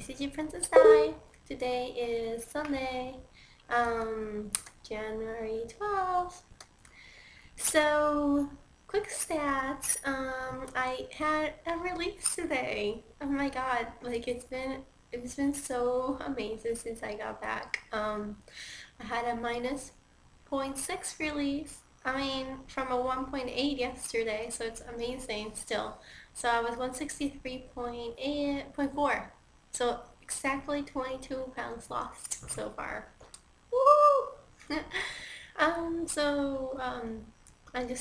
HCG Princess Di. Today is Sunday, January 12th. So, quick stats. I had a release today. Oh my god, like it's been so amazing since I got back. I had a minus zero point 0.6 release. I mean, from a 1.8 yesterday, so it's amazing still. So I was 163.4. So exactly 22 pounds lost so far. Woo! I'm just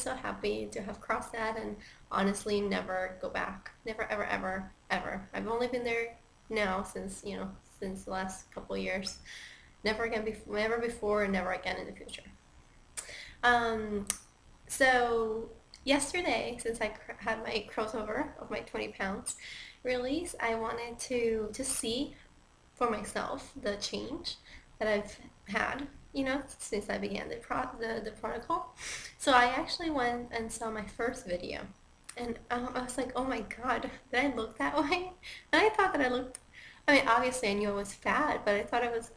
so happy to have crossed that and honestly never go back. Never, ever, ever, ever. I've only been there now since the last couple of years. Never again before, never before, and never again in the future. Um, so yesterday, since I had my crossover of my 20 pounds release, I wanted to just see for myself the change that I've had, since I began the protocol. So I actually went and saw my first video, and I was like, oh my god, did I look that way? And I thought that I looked. I mean, obviously I knew I was fat, but I thought I was,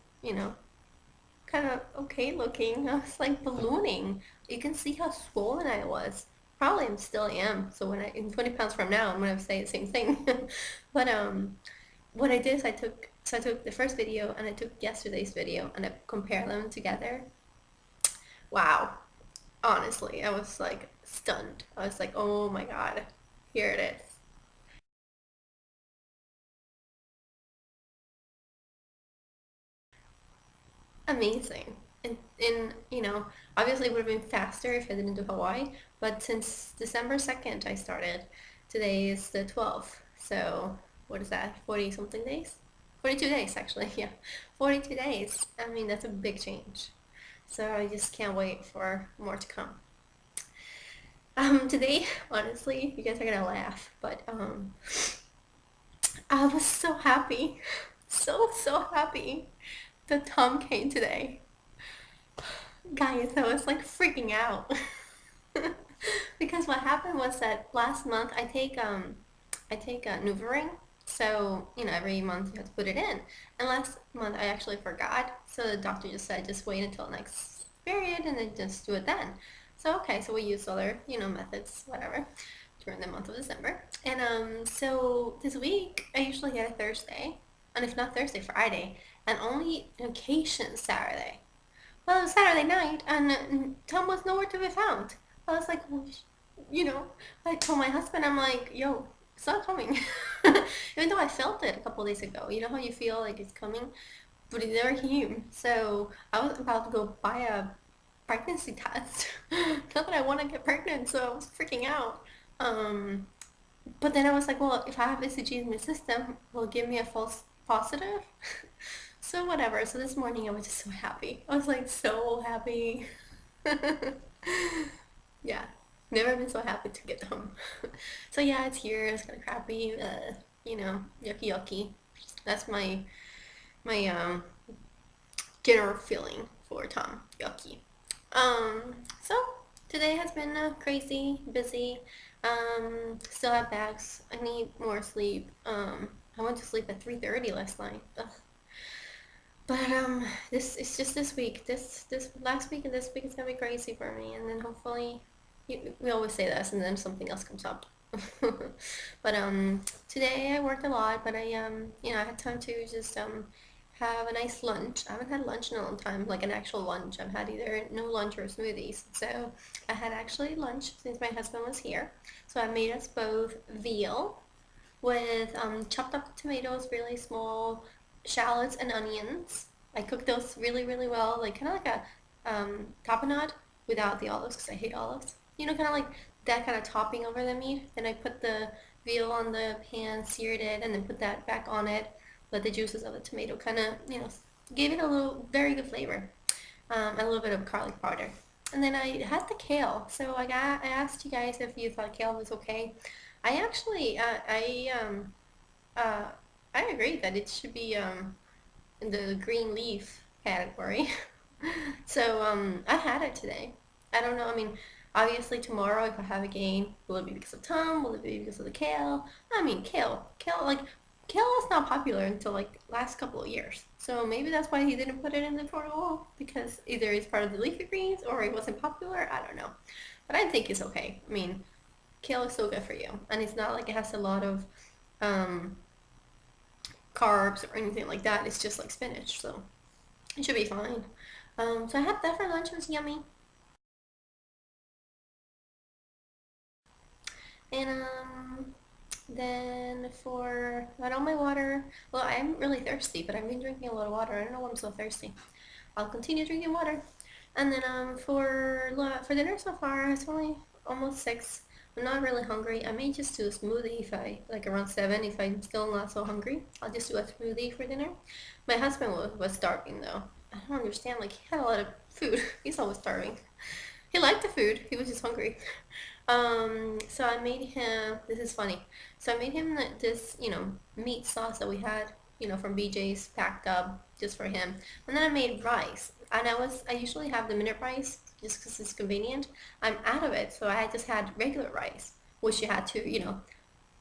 kind of okay looking. I was like ballooning. You can see how swollen I was. Probably I still am. So in 20 pounds from now, I'm gonna say the same thing. But what I did is I took the first video and I took yesterday's video and I compared them together. Wow. Honestly, I was like stunned. I was like, oh my god, here it is. Amazing. And obviously it would have been faster if I didn't do Hawaii, but since December 2nd I started, today is the 12th, so what is that, 40 something days? 42 days actually, yeah. 42 days. I mean, that's a big change. So I just can't wait for more to come. Today, honestly, you guys are gonna laugh, but I was so happy. So happy that Tom came today. Guys, I was like freaking out. Because what happened was that last month I take a NuvaRing, so every month you have to put it in. And last month I actually forgot, so the doctor just said just wait until next period and then just do it then. So okay, so we used other methods, whatever, during the month of December. And so this week I usually get a Thursday, and if not Thursday, Friday, and only on occasion Saturday. Well, it was Saturday night, and Tom was nowhere to be found. I was like, well, I told my husband, I'm like, yo, it's not coming. Even though I felt it a couple days ago. You know how you feel like it's coming? But it never came. So I was about to go buy a pregnancy test. Not that I want to get pregnant, so I was freaking out. Um, but then I was like, well, if I have HCG in my system, will it give me a false positive? So whatever. So this morning I was just so happy. I was like so happy. Yeah, never been so happy to get home. So yeah, it's here. It's kind of crappy. Yucky yucky. That's my general feeling for Tom. Yucky. So today has been crazy, busy. Still have bags. I need more sleep. I went to sleep at 3:30 last night. Ugh. But this is just this week. This last week and this week is gonna be crazy for me, and then hopefully, we always say this, and then something else comes up. But today I worked a lot, but I had time to just have a nice lunch. I haven't had lunch in a long time, like an actual lunch. I've had either no lunch or smoothies. So I had actually lunch since my husband was here. So I made us both veal with chopped up tomatoes, really small, shallots and onions. I cooked those really, really well, like kind of like a tapenade without the olives because I hate olives. Kind of like that kind of topping over the meat. Then I put the veal on the pan, seared it, and then put that back on it. Let the juices of the tomato kind of, gave it a little very good flavor. A little bit of garlic powder. And then I had the kale. So I asked you guys if you thought kale was okay. I actually, uh, I agree that it should be in the green leaf category. So I had it today. I don't know. I mean, obviously tomorrow if I have a gain, will it be because of Tom? Will it be because of the kale? I mean, kale, like kale was not popular until like last couple of years. So maybe that's why he didn't put it in the portfolio because either it's part of the leafy greens or it wasn't popular. I don't know. But I think it's okay. I mean, kale is so good for you. And it's not like it has a lot of um, carbs or anything like that. It's just like spinach. So it should be fine. So I had that for lunch. It was yummy. And then for got all my water. Well, I'm really thirsty, but I've been drinking a lot of water. I don't know why I'm so thirsty. I'll continue drinking water. And then for dinner so far, it's only almost 6. I'm not really hungry. I may just do a smoothie if I like around 7 if I'm still not so hungry. I'll just do a smoothie for dinner. My husband was starving though. I don't understand. Like he had a lot of food. He's always starving. He liked the food. He was just hungry. So I made him. This is funny. So I made him this, meat sauce that we had, from BJ's packed up just for him. And then I made rice. And I usually have the minute rice just because it's convenient. I'm out of it, so I just had regular rice, which you had to,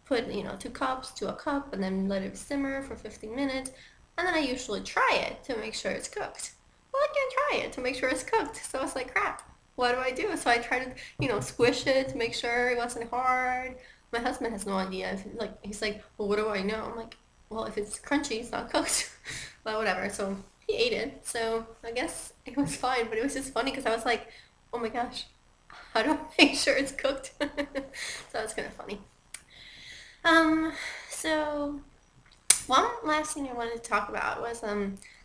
put, 2 cups to a cup and then let it simmer for 15 minutes. And then I usually try it to make sure it's cooked. Well, I can't try it to make sure it's cooked. So it's like crap. What do I do? So I try to, squish it to make sure it wasn't hard. My husband has no idea. He's like, well, what do I know? I'm like, well, if it's crunchy, it's not cooked. But whatever. So he ate it. So I guess it was fine. But it was just funny because I was like, oh my gosh, how do I make sure it's cooked? So that's kind of funny. Um, so one last thing I wanted to talk about was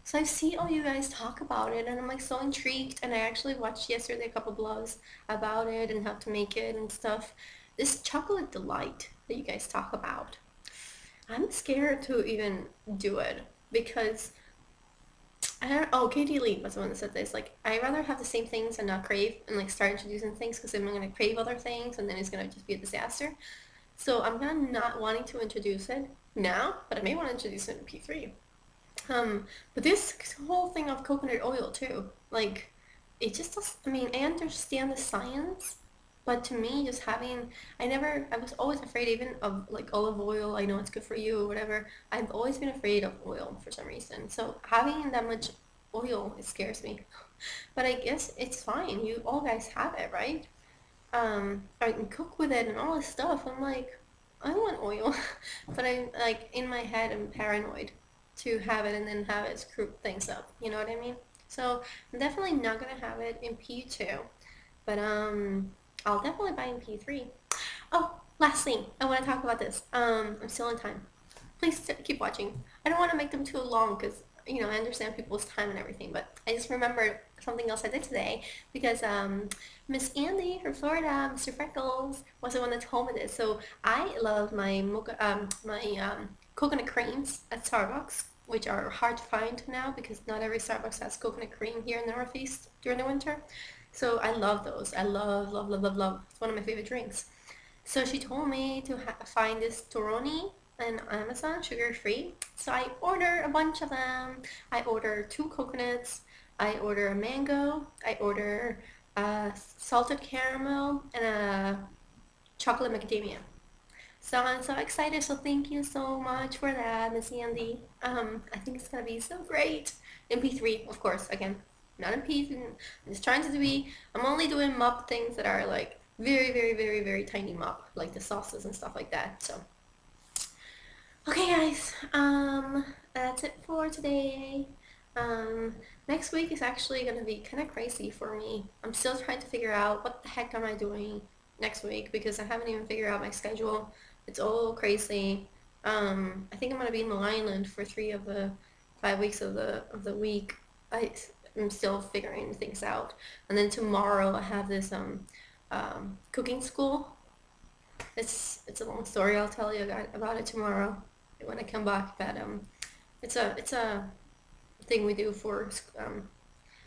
so I see all you guys talk about it and I'm like so intrigued and I actually watched yesterday a couple blogs about it and how to make it and stuff. This chocolate delight that you guys talk about. I'm scared to even do it because I don't. Oh, Katie Lee was the one that said this. Like, I rather have the same things and not crave, and like start introducing things because then I'm gonna crave other things, and then it's gonna just be a disaster. So I'm kind of not wanting to introduce it now, but I may want to introduce it in P3. But this whole thing of coconut oil too, like, it just does. I mean, I understand the science, but to me, just having, I was always afraid even of like olive oil. I know it's good for you or whatever. I've always been afraid of oil for some reason. So having that much oil, it scares me. But I guess it's fine. You all guys have it, right? I can cook with it and all this stuff. I'm like, I want oil, but I'm like in my head, I'm paranoid to have it and then have it screw things up. You know what I mean? So I'm definitely not gonna have it in P2, but I'll definitely buy in P3. Oh, last thing, I want to talk about this. I'm still in time. Please keep watching. I don't want to make them too long because I understand people's time and everything, but I just remembered something else I did today because Miss Andy from Florida, MrFreckles, was the one that told me this. So I love my coconut creams at Starbucks, which are hard to find now because not every Starbucks has coconut cream here in the Northeast during the winter. So I love those. I love, love, love, love, love. It's one of my favorite drinks. So she told me to find this Torarni on Amazon, sugar-free. So I order a bunch of them. I order 2 coconuts. I order a mango. I order a salted caramel and a chocolate macadamia. So I'm so excited. So thank you so much for that, Miss Andy. I think it's gonna be so great. In P3, of course. Again, not in P. I'm just trying to be. I'm only doing mop things that are like very, very, very, very tiny mop, like the sauces and stuff like that. So, okay, guys. That's it for today. Um, Next week is actually gonna be kind of crazy for me. I'm still trying to figure out what the heck am I doing next week because I haven't even figured out my schedule. It's all crazy. I think I'm gonna be in Long Island for 3 of the 5 weeks of the week. I'm still figuring things out. And then tomorrow I have this cooking school. It's a long story. I'll tell you about it tomorrow when I come back. But it's a thing we do for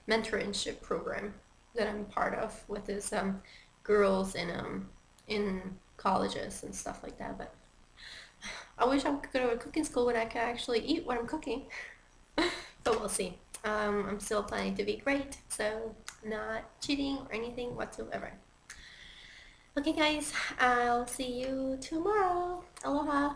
mentorship program that I'm part of with this girls in colleges and stuff like that. But I wish I could go to a cooking school where I could actually eat what I'm cooking. But we'll see. I'm still planning to be great, so not cheating or anything whatsoever. Okay, guys, I'll see you tomorrow. Aloha.